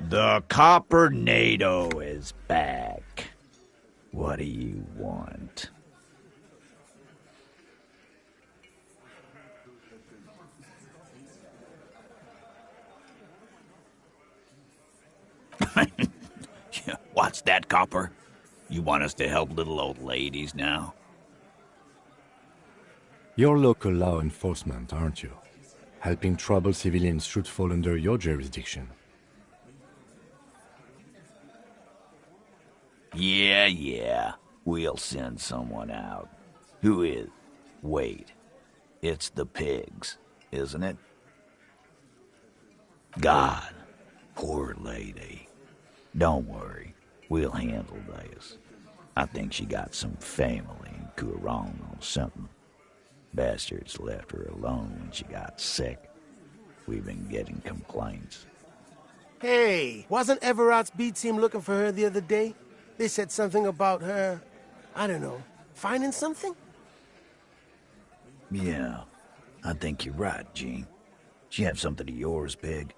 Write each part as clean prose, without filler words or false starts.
The Coppernado is back. What do you want? What's that, Copper? You want us to help little old ladies now? You're local law enforcement, aren't you? Helping troubled civilians should fall under your jurisdiction. Yeah. We'll send someone out. Who is? Wait. It's the pigs, isn't it? God. Poor lady. Don't worry. We'll handle this. I think she got some family in Courant or something. Bastards left her alone when she got sick. We've been getting complaints. Hey, wasn't Everett's B team looking for her the other day? They said something about her, I don't know, finding something? Yeah, I think you're right, Gene. She have something of yours, Pig?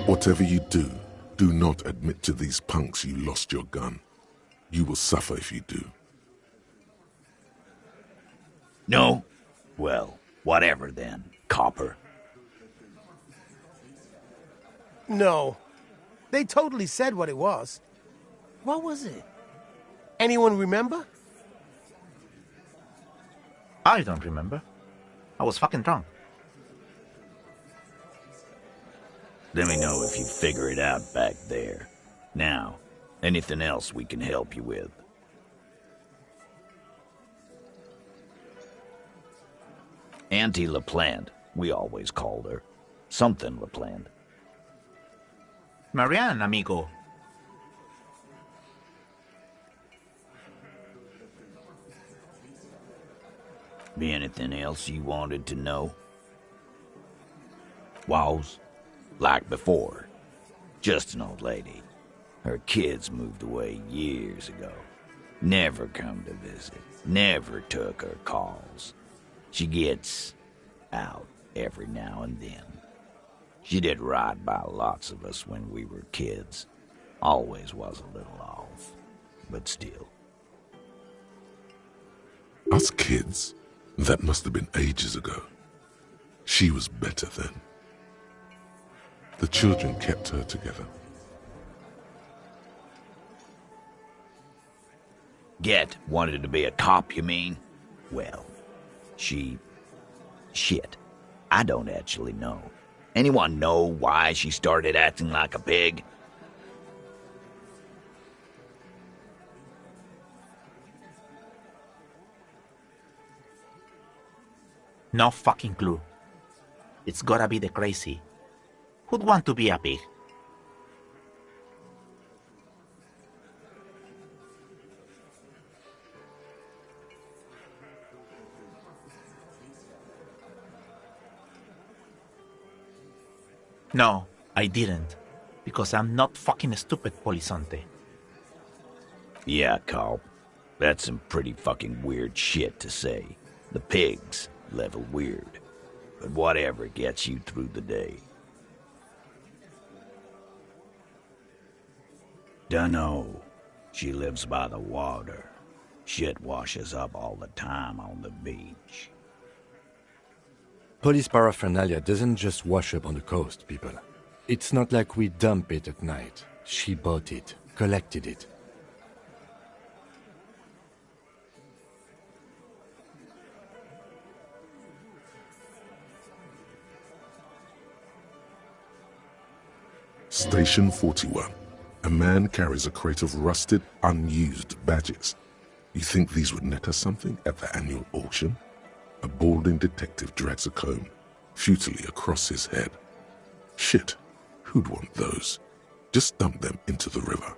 Whatever you do, do not admit to these punks you lost your gun. You will suffer if you do. No? Well, whatever then, Copper. No. They totally said what it was. What was it? Anyone remember? I don't remember. I was fucking drunk. Let me know if you figure it out back there. Now, anything else we can help you with? Auntie LaPlante, we always called her. Something LaPlante. Marianne, amigo. Be anything else you wanted to know? Was? Like before. Just an old lady. Her kids moved away years ago. Never come to visit. Never took her calls. She gets out every now and then. She did right by lots of us when we were kids. Always was a little off, but still. Us kids? That must have been ages ago. She was better then. The children kept her together. Get wanted to be a cop, you mean? Well, shit. I don't actually know. Anyone know why she started acting like a pig? No fucking clue. It's gotta be the crazy. Who'd want to be a pig? No, I didn't. Because I'm not fucking stupid, Polizonte. Yeah, Carl. That's some pretty fucking weird shit to say. The pigs level weird. But whatever gets you through the day. Dunno. She lives by the water. Shit washes up all the time on the beach. Police paraphernalia doesn't just wash up on the coast, people. It's not like we dump it at night. She bought it, collected it. Station 41. A man carries a crate of rusted, unused badges. You think these would net us something at the annual auction? A balding detective drags a comb, futilely across his head. Shit, who'd want those? Just dump them into the river.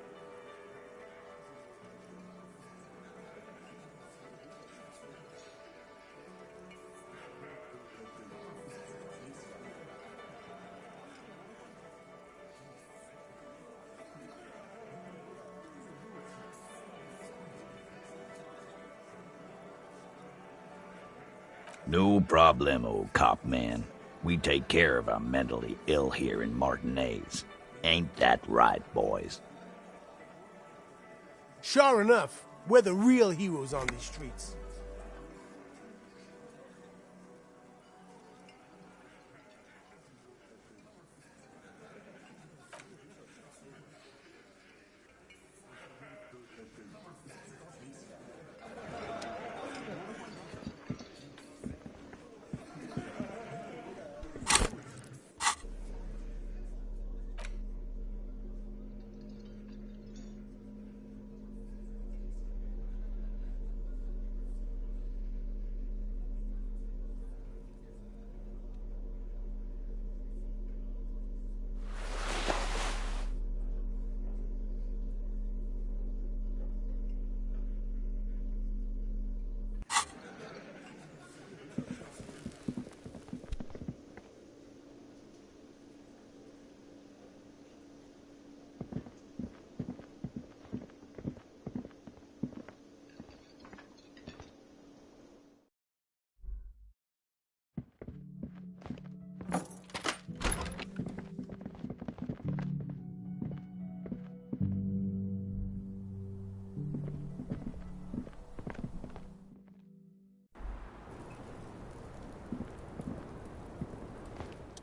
No problemo, cop man. We take care of our mentally ill here in Martinez. Ain't that right, boys? Sure enough, we're the real heroes on these streets.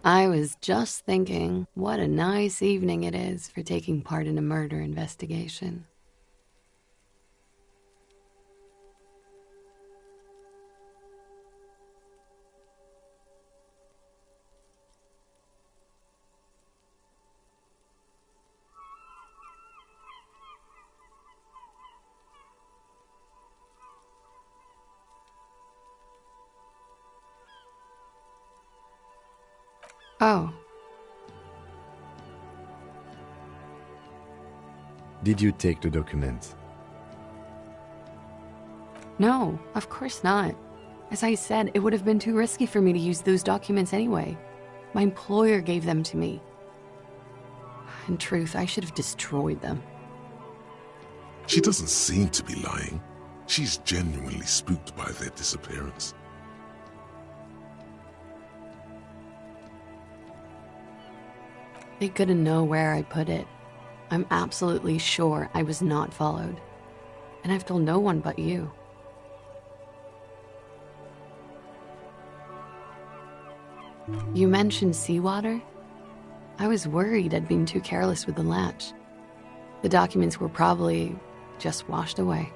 I was just thinking, what a nice evening it is for taking part in a murder investigation. Oh. Did you take the document? No, of course not. As I said, it would have been too risky for me to use those documents anyway. My employer gave them to me. In truth, I should have destroyed them. She doesn't seem to be lying. She's genuinely spooked by their disappearance. They couldn't know where I put it. I'm absolutely sure I was not followed. And I've told no one but you. You mentioned seawater? I was worried I'd been too careless with the latch. The documents were probably just washed away.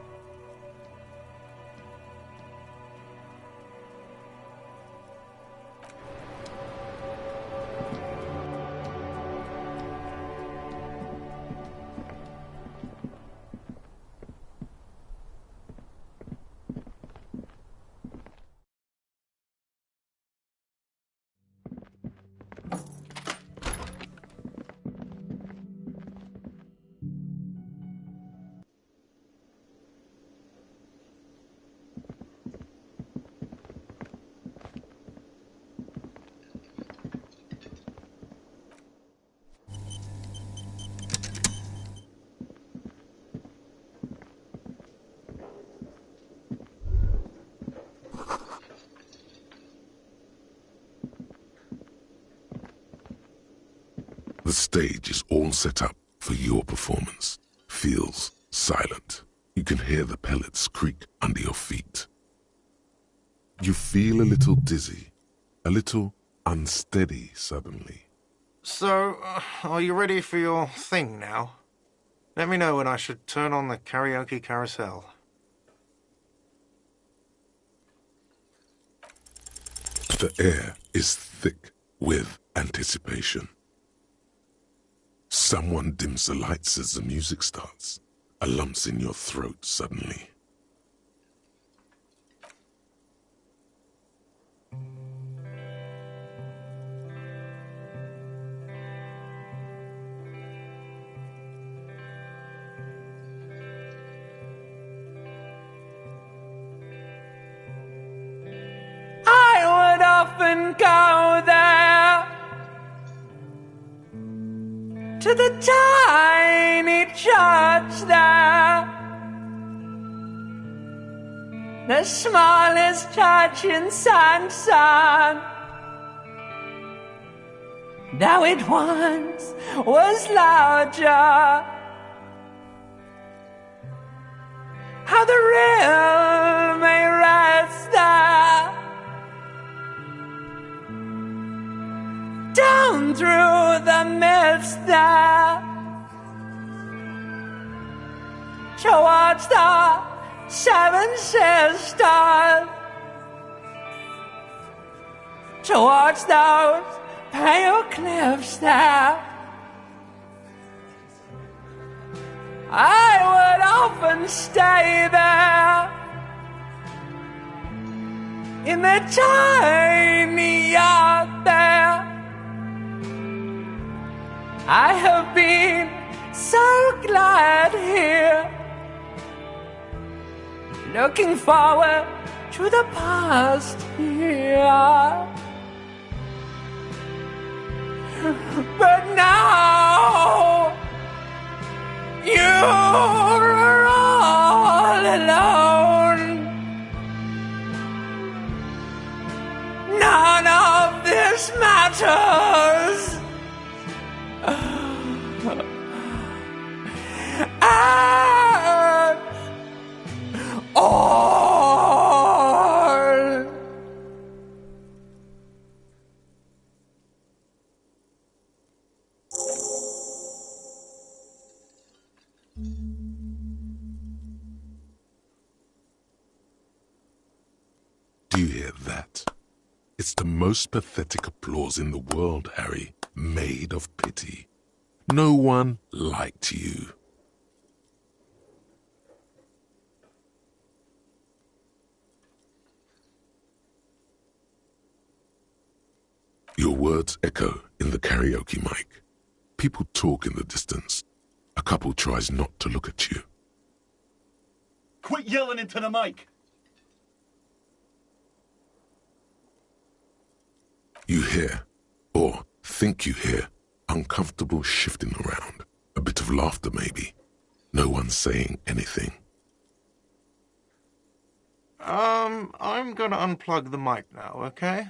The stage is all set up for your performance. Feels silent. You can hear the pellets creak under your feet. You feel a little dizzy, a little unsteady suddenly. So, are you ready for your thing now? Let me know when I should turn on the karaoke carousel. The air is thick with anticipation. Someone dims the lights as the music starts. A lump's in your throat suddenly. I would often go there to the tiny church there, the smallest church in Sanson. Now it once was larger. How the rail may rest there, down through the mist there, towards the seven sisters, towards those pale cliffs there. I would often stay there in the tiny yacht there. I have been so glad here, looking forward to the past here. But now you're all alone. None of this matters. At all. Do you hear that? It's the most pathetic applause in the world, Harry, made of pity. No one liked you. Your words echo in the karaoke mic. People talk in the distance. A couple tries not to look at you. Quit yelling into the mic! You hear, or think you hear, uncomfortable shifting around. A bit of laughter maybe. No one saying anything. I'm gonna unplug the mic now, okay?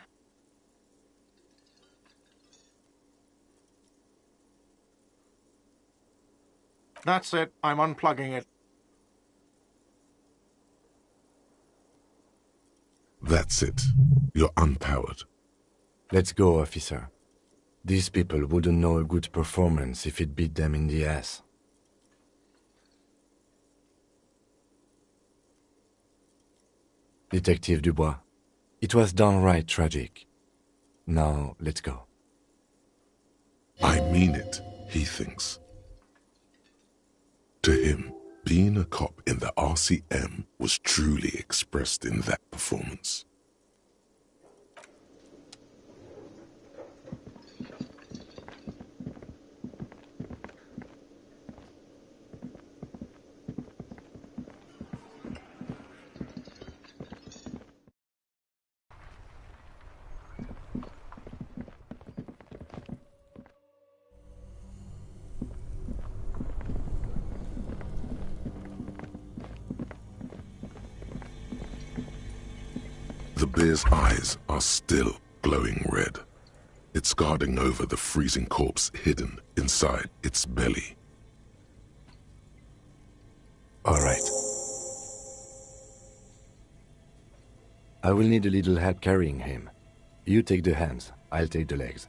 That's it. I'm unplugging it. That's it. You're unpowered. Let's go, officer. These people wouldn't know a good performance if it beat them in the ass. Detective Dubois, it was downright tragic. Now, let's go. I mean it, he thinks. To him, being a cop in the RCM was truly expressed in that performance. The bear's eyes are still glowing red. It's guarding over the freezing corpse hidden inside its belly. All right. I will need a little help carrying him. You take the hands, I'll take the legs.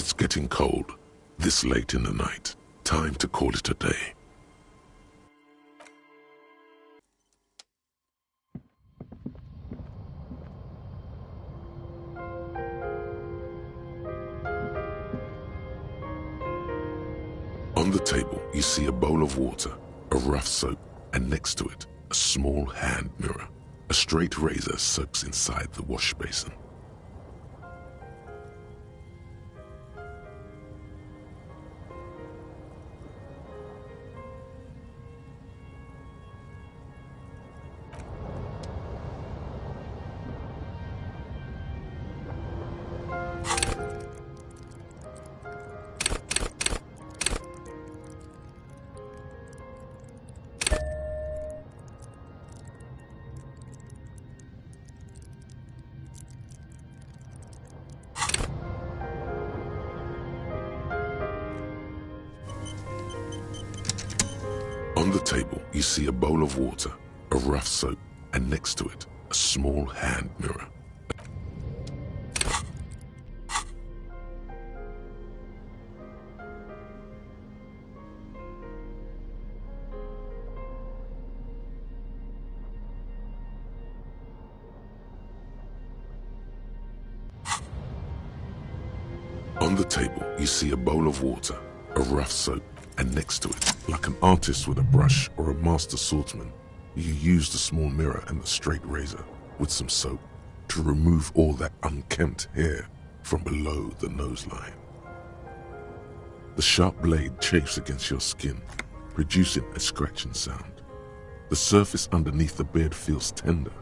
It's getting cold, this late in the night. Time to call it a day. On the table, you see a bowl of water, a rough soap, and next to it, a small hand mirror. A straight razor soaks inside the wash basin. On the table, you see a bowl of water, a rough soap, and next to it, a small hand mirror. On the table, you see a bowl of water, a rough soap, and next to it, like an artist with a brush or a master swordsman, you use the small mirror and the straight razor with some soap to remove all that unkempt hair from below the nose line. The sharp blade chafes against your skin, producing a scratching sound. The surface underneath the beard feels tender,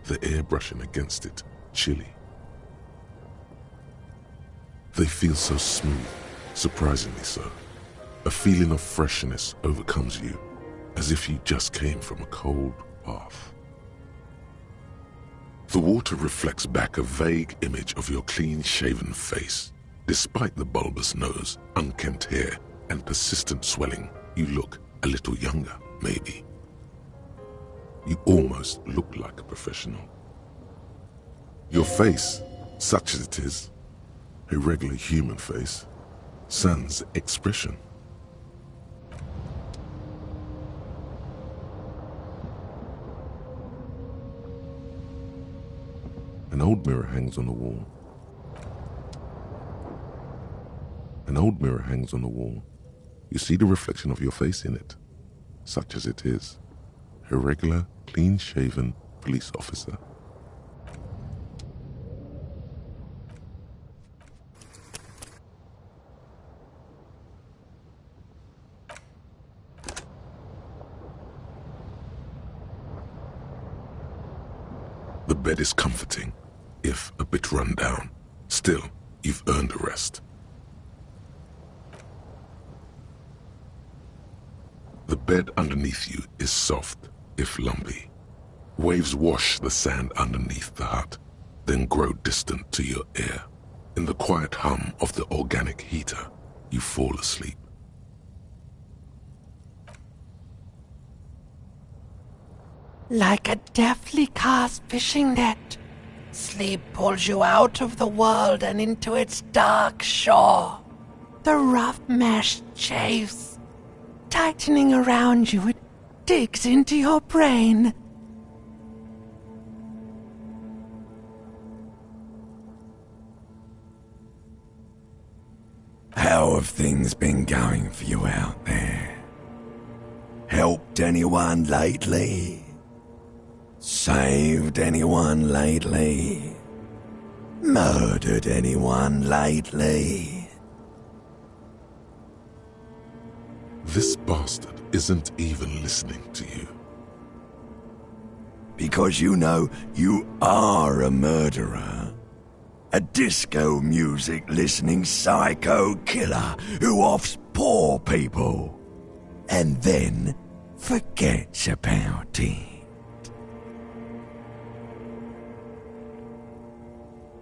the air brushing against it chilly. They feel so smooth, surprisingly so. A feeling of freshness overcomes you, as if you just came from a cold bath. The water reflects back a vague image of your clean-shaven face. Despite the bulbous nose, unkempt hair, and persistent swelling, you look a little younger, maybe. You almost look like a professional. Your face, such as it is, a regular human face, sans expression. An old mirror hangs on the wall. An old mirror hangs on the wall. You see the reflection of your face in it, such as it is, a regular, clean-shaven police officer. The bed is comforting, if a bit run down. Still, you've earned a rest. The bed underneath you is soft, if lumpy. Waves wash the sand underneath the hut, then grow distant to your ear. In the quiet hum of the organic heater, you fall asleep. Like a deftly cast fishing net, sleep pulls you out of the world and into its dark shore. The rough mesh chafes, tightening around you, it digs into your brain. How have things been going for you out there? Helped anyone lately? Saved anyone lately? Murdered anyone lately? This bastard isn't even listening to you. Because you know you are a murderer. A disco music listening psycho killer who offs poor people and then forgets about it.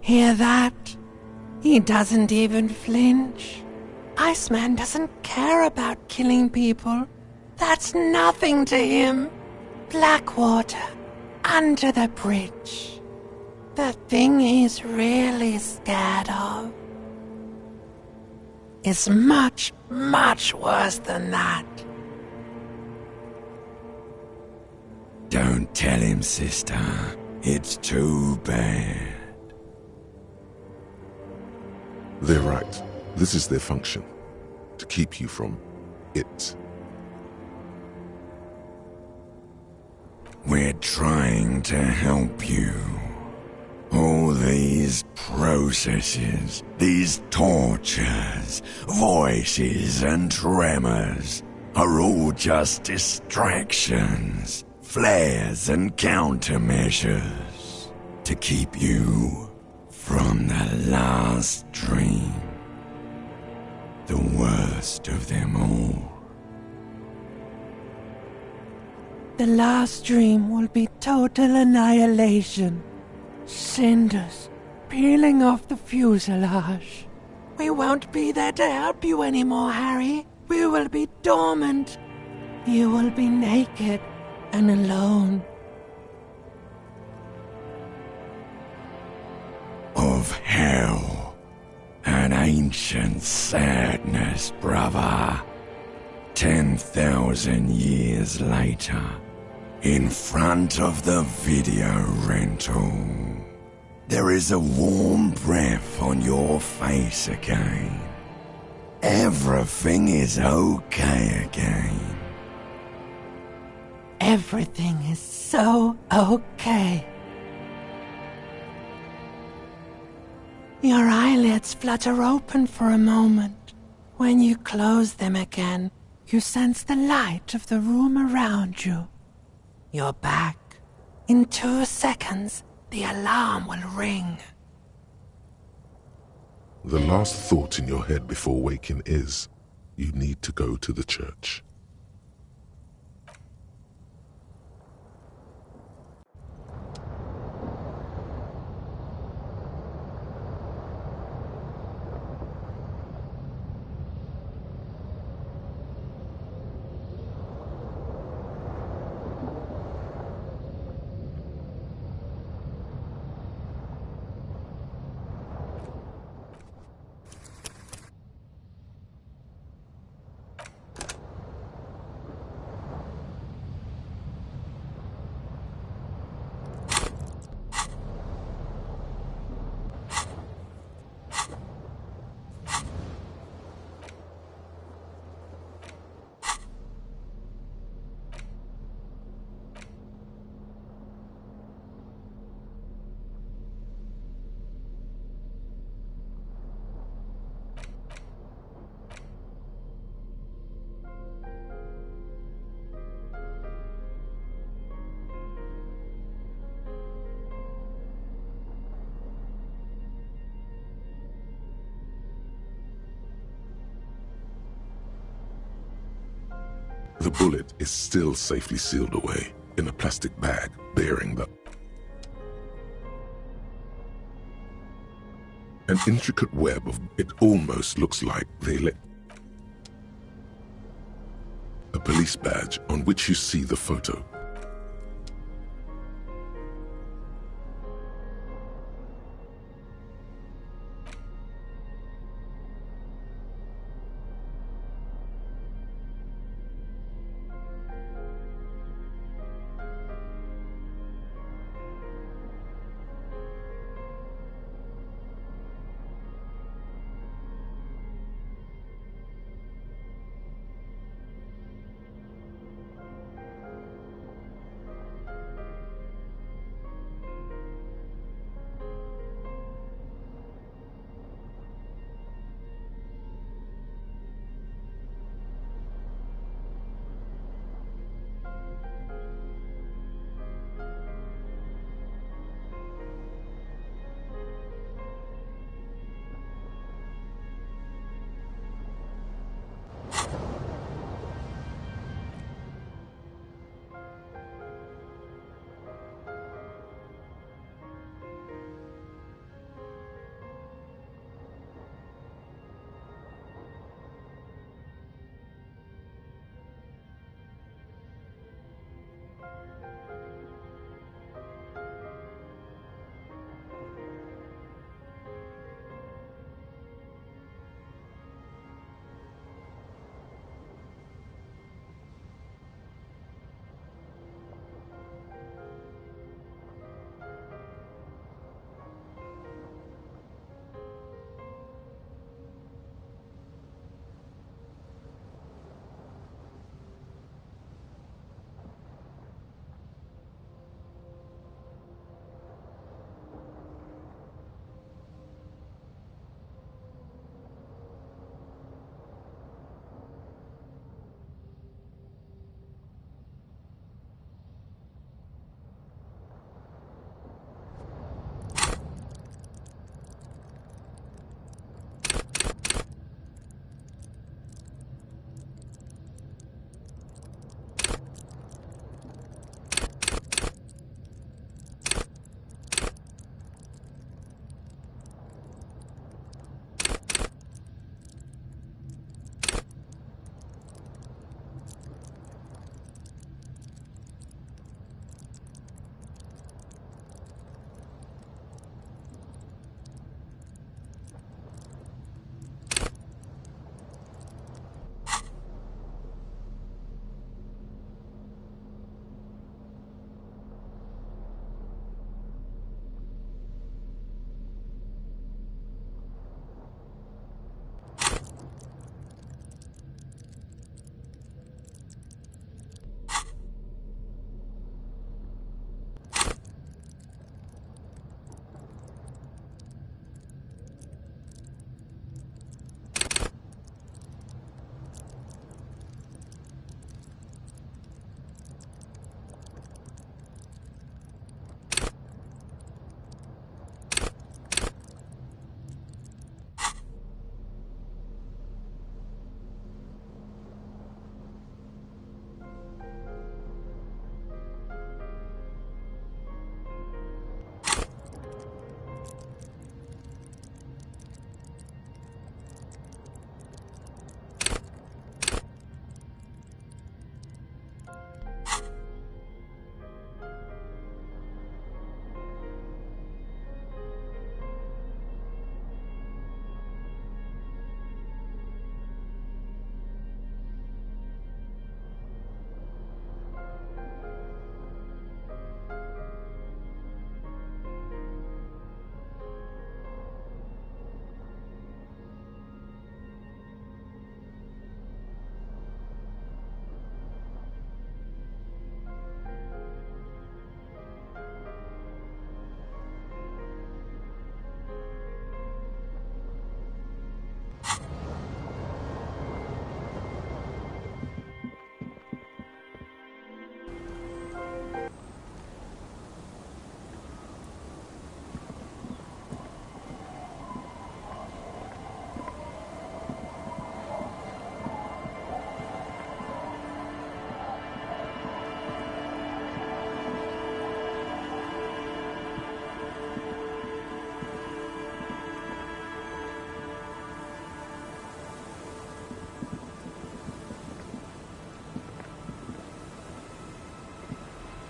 Hear that? He doesn't even flinch. Iceman doesn't care about killing people. That's nothing to him. Blackwater, under the bridge. The thing he's really scared of. is much, much worse than that. Don't tell him, sister. It's too bad. They're right. This is their function. To keep you from it. We're trying to help you. All these processes, these tortures, voices and tremors are all just distractions, flares and countermeasures to keep you from the last dream. The worst of them all. The last dream will be total annihilation. Cinders peeling off the fuselage. We won't be there to help you anymore, Harry. We will be dormant. You will be naked and alone. Of hell. An ancient sadness, brother. 10,000 years later, in front of the video rental, there is a warm breath on your face again. Everything is okay again. Everything is so okay. Your eyelids flutter open for a moment. When you close them again, you sense the light of the room around you. You're back. In 2 seconds, the alarm will ring. The last thought in your head before waking is, you need to go to the church. The bullet is still safely sealed away in a plastic bag bearing the... An intricate web of... It almost looks like they let... A police badge on which you see the photo.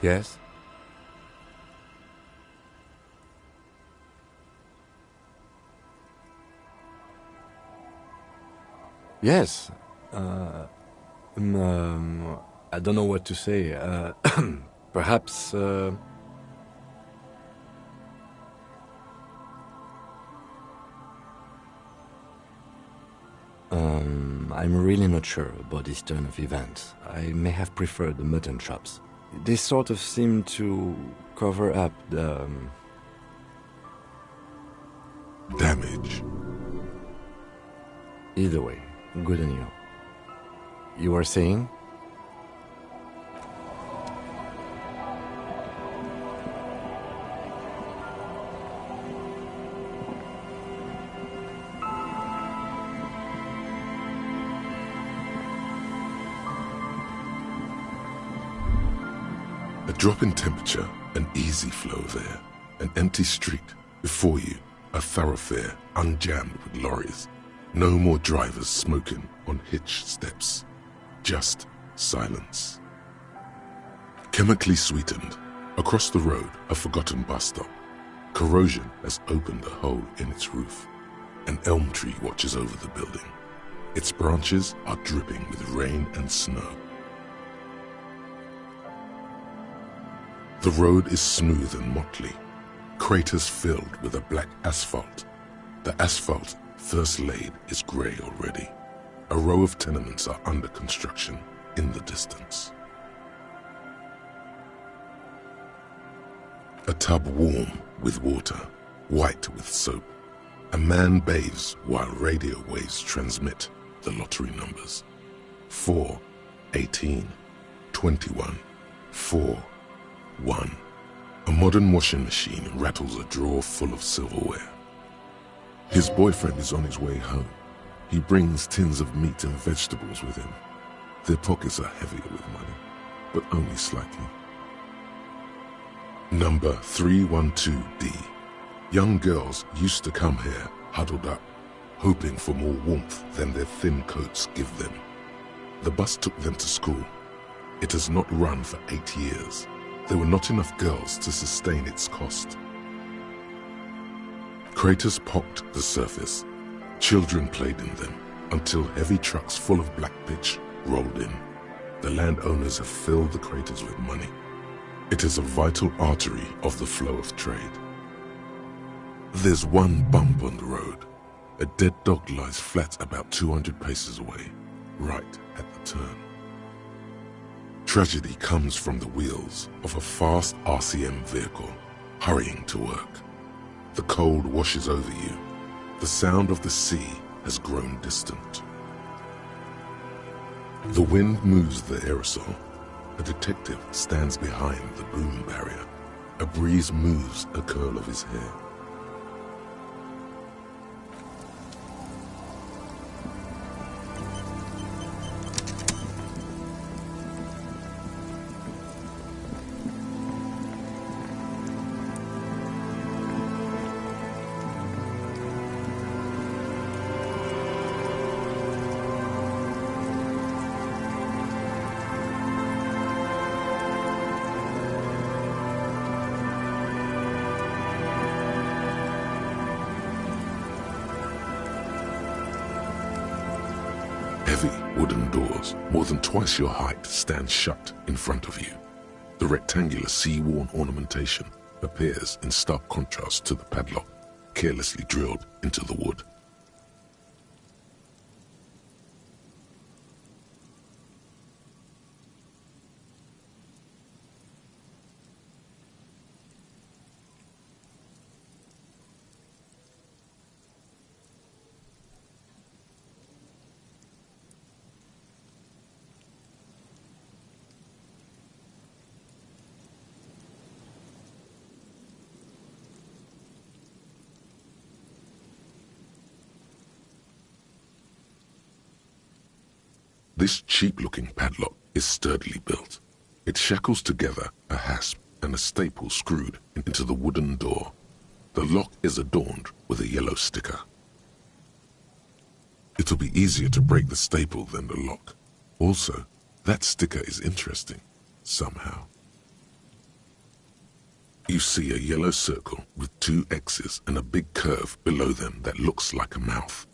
Yes? Yes. I don't know what to say. Perhaps, I'm really not sure about this turn of events. I may have preferred the mutton chops. They sort of seem to cover up the... damage. Either way, good on you. You were saying? A drop in temperature, an easy flow there, an empty street. Before you, a thoroughfare unjammed with lorries. No more drivers smoking on hitch steps. Just silence. Chemically sweetened. Across the road, a forgotten bus stop. Corrosion has opened a hole in its roof. An elm tree watches over the building. Its branches are dripping with rain and snow. The road is smooth and motley, craters filled with a black asphalt. The asphalt, first laid, is grey already. A row of tenements are under construction in the distance. A tub warm with water, white with soap. A man bathes while radio waves transmit the lottery numbers. 4, 18, 21, 4, 1. A modern washing machine rattles a drawer full of silverware. His boyfriend is on his way home. He brings tins of meat and vegetables with him. Their pockets are heavier with money, but only slightly. Number 312D. Young girls used to come here, huddled up, hoping for more warmth than their thin coats give them. The bus took them to school. It has not run for 8 years. There were not enough girls to sustain its cost. Craters pocked the surface. Children played in them until heavy trucks full of black pitch rolled in. The landowners have filled the craters with money. It is a vital artery of the flow of trade. There's one bump on the road. A dead dog lies flat about 200 paces away, right at the turn. Tragedy comes from the wheels of a fast RCM vehicle, hurrying to work. The cold washes over you. The sound of the sea has grown distant. The wind moves the aerosol. A detective stands behind the boom barrier. A breeze moves a curl of his hair. wooden doors, more than twice your height, stand shut in front of you. The rectangular sea-worn ornamentation appears in stark contrast to the padlock, carelessly drilled into the wood. This cheap-looking padlock is sturdily built. It shackles together a hasp and a staple screwed into the wooden door. The lock is adorned with a yellow sticker. It'll be easier to break the staple than the lock. Also, that sticker is interesting, somehow. You see a yellow circle with 2 X's and a big curve below them that looks like a mouth.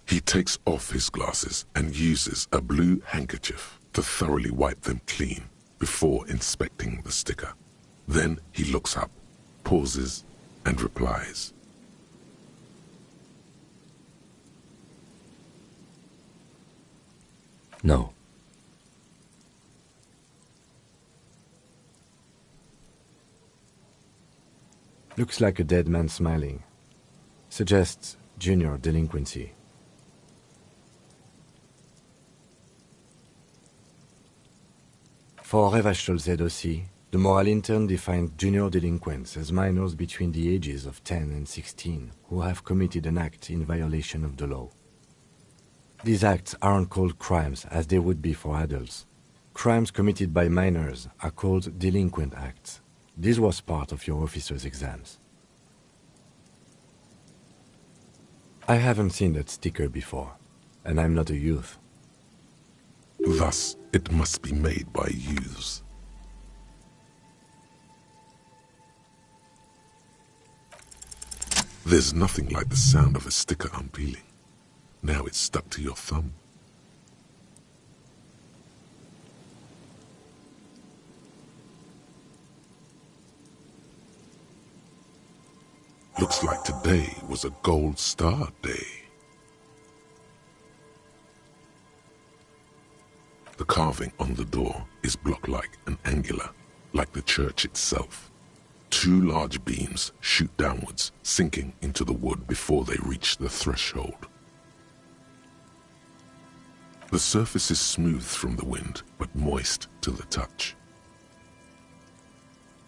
He takes off his glasses and uses a blue handkerchief to thoroughly wipe them clean before inspecting the sticker. Then he looks up, pauses, and replies. No. Looks like a dead man smiling. Suggests junior delinquency. For Revachol ZOC, the moral intern defined junior delinquents as minors between the ages of 10 and 16 who have committed an act in violation of the law. These acts aren't called crimes as they would be for adults. Crimes committed by minors are called delinquent acts. This was part of your officer's exams. I haven't seen that sticker before, and I'm not a youth. Thus, it must be made by youths. There's nothing like the sound of a sticker unpeeling. Now it's stuck to your thumb. Looks like today was a gold star day. The carving on the door is block-like and angular, like the church itself. 2 large beams shoot downwards, sinking into the wood before they reach the threshold. The surface is smooth from the wind, but moist to the touch.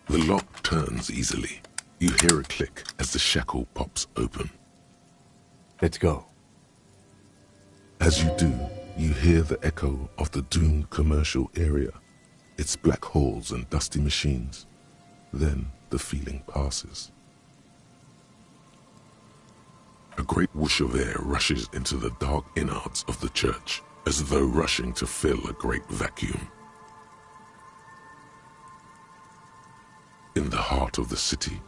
The lock turns easily. You hear a click as the shackle pops open. Let's go. As you do, you hear the echo of the doomed commercial area, its black holes and dusty machines. Then the feeling passes. A great whoosh of air rushes into the dark innards of the church, as though rushing to fill a great vacuum. In the heart of the city,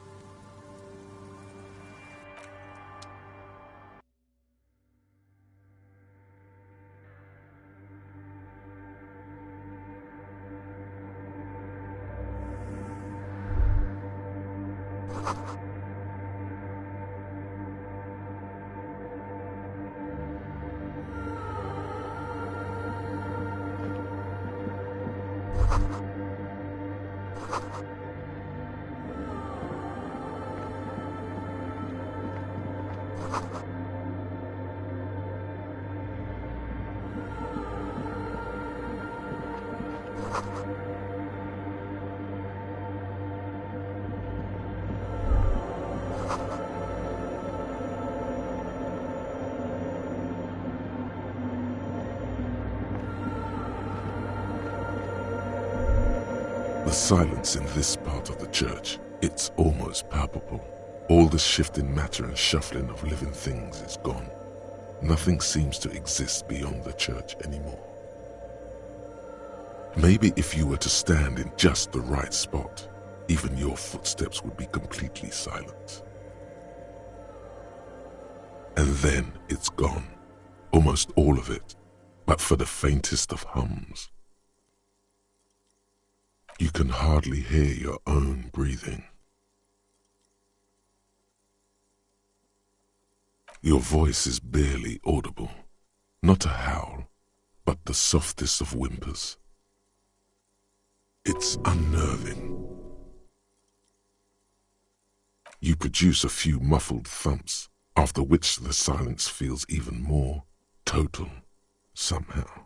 the silence in this part of the church, it's almost palpable. All the shifting matter and shuffling of living things is gone. Nothing seems to exist beyond the church anymore. Maybe if you were to stand in just the right spot, even your footsteps would be completely silent. And then it's gone, almost all of it, but for the faintest of hums. You can hardly hear your own breathing. Your voice is barely audible, not a howl, but the softest of whimpers. It's unnerving. You produce a few muffled thumps, after which the silence feels even more total, somehow.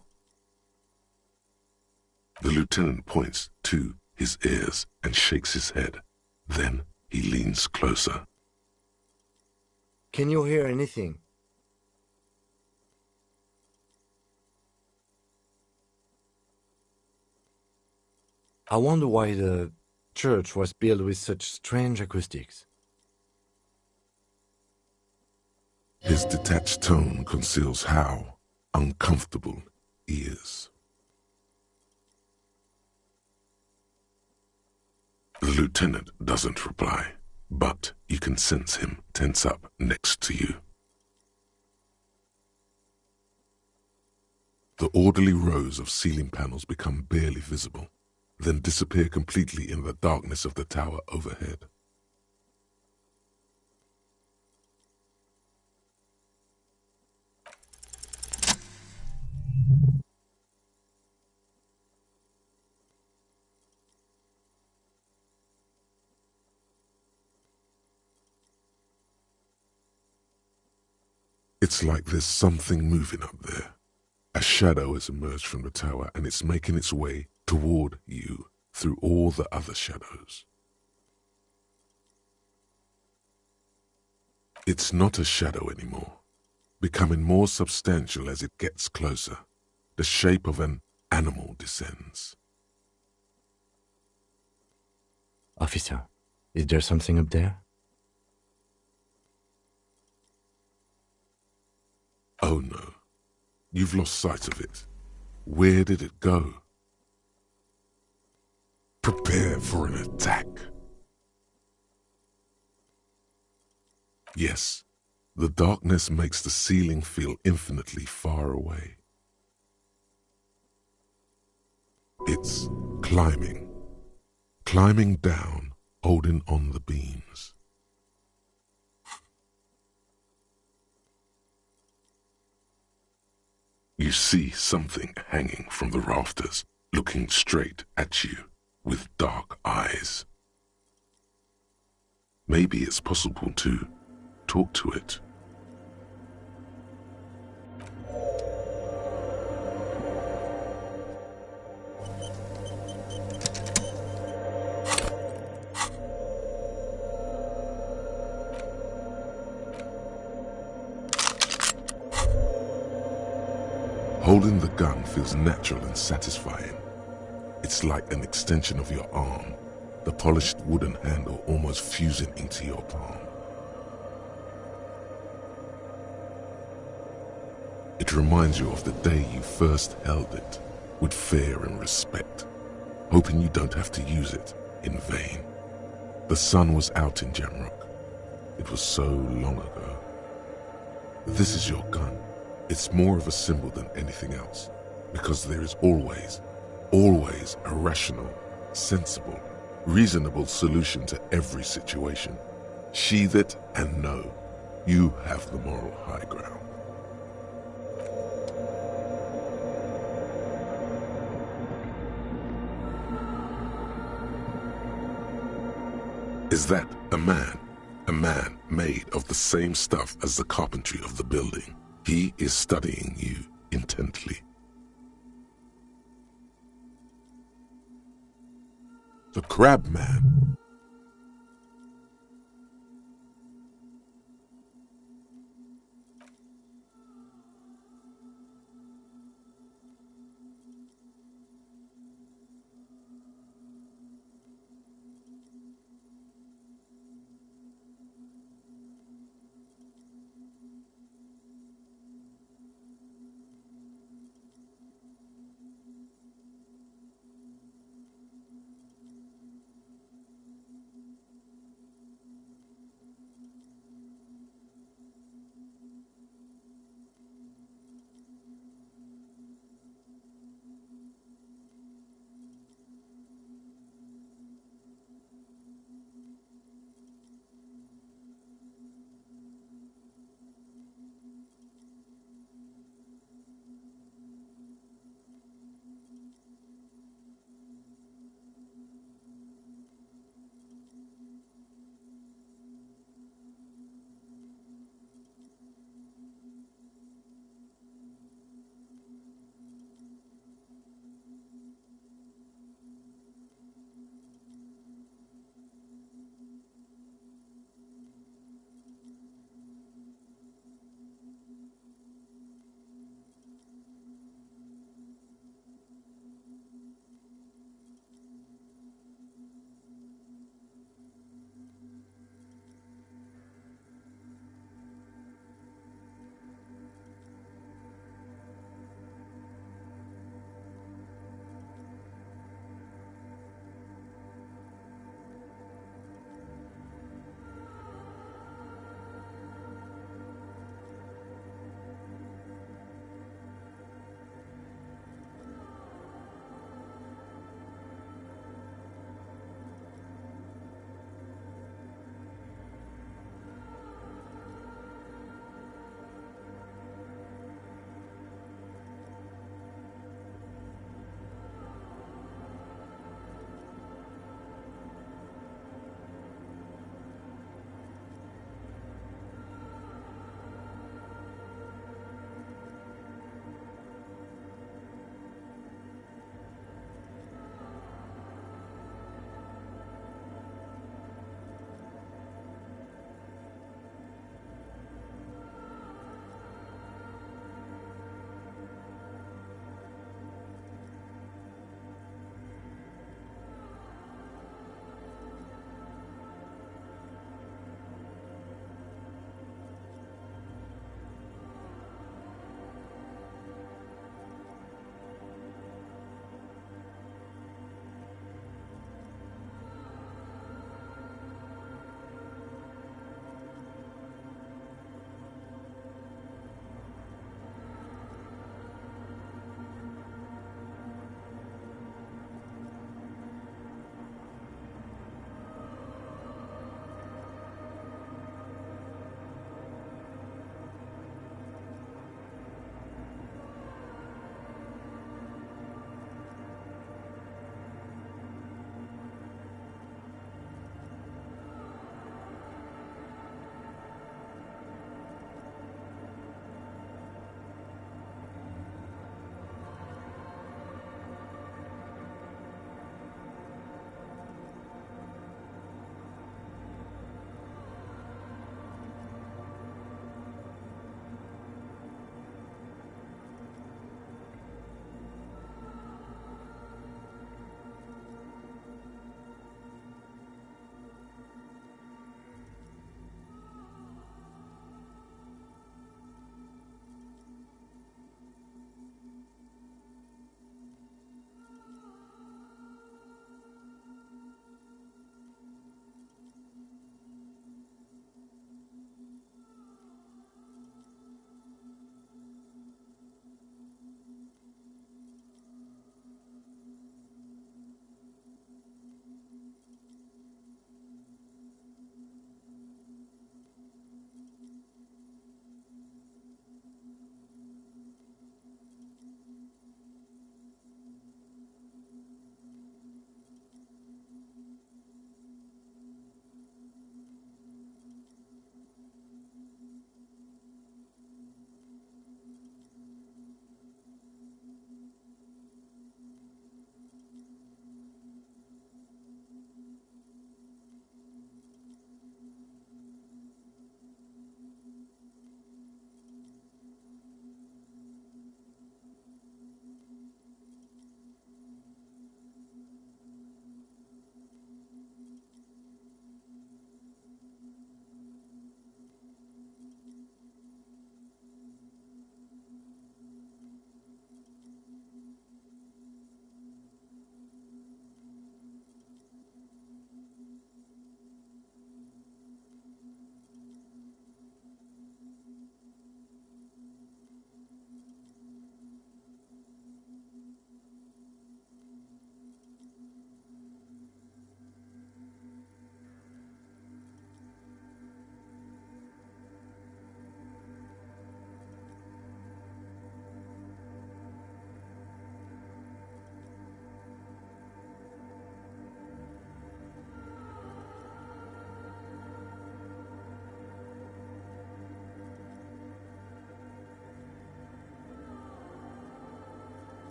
The lieutenant points to his ears and shakes his head. Then he leans closer. Can you hear anything? I wonder why the church was built with such strange acoustics. His detached tone conceals how uncomfortable he is. The lieutenant doesn't reply, but you can sense him tense up next to you. The orderly rows of ceiling panels become barely visible, then disappear completely in the darkness of the tower overhead. It's like there's something moving up there. A shadow has emerged from the tower and it's making its way toward you through all the other shadows. It's not a shadow anymore, becoming more substantial as it gets closer. The shape of an animal descends. Officer, is there something up there? Oh no, you've lost sight of it. Where did it go? Prepare for an attack. Yes, the darkness makes the ceiling feel infinitely far away. It's climbing down, holding on the beams. You see something hanging from the rafters, looking straight at you with dark eyes. Maybe it's possible to talk to it. Holding the gun feels natural and satisfying. It's like an extension of your arm, the polished wooden handle almost fusing into your palm. It reminds you of the day you first held it, with fear and respect, hoping you don't have to use it in vain. The sun was out in Jamrock. It was so long ago. This is your gun. It's more of a symbol than anything else, because there is always a rational, sensible, reasonable solution to every situation. Sheathe it and know you have the moral high ground. Is that a man? A man made of the same stuff as the carpentry of the building. He is studying you intently. The crab man.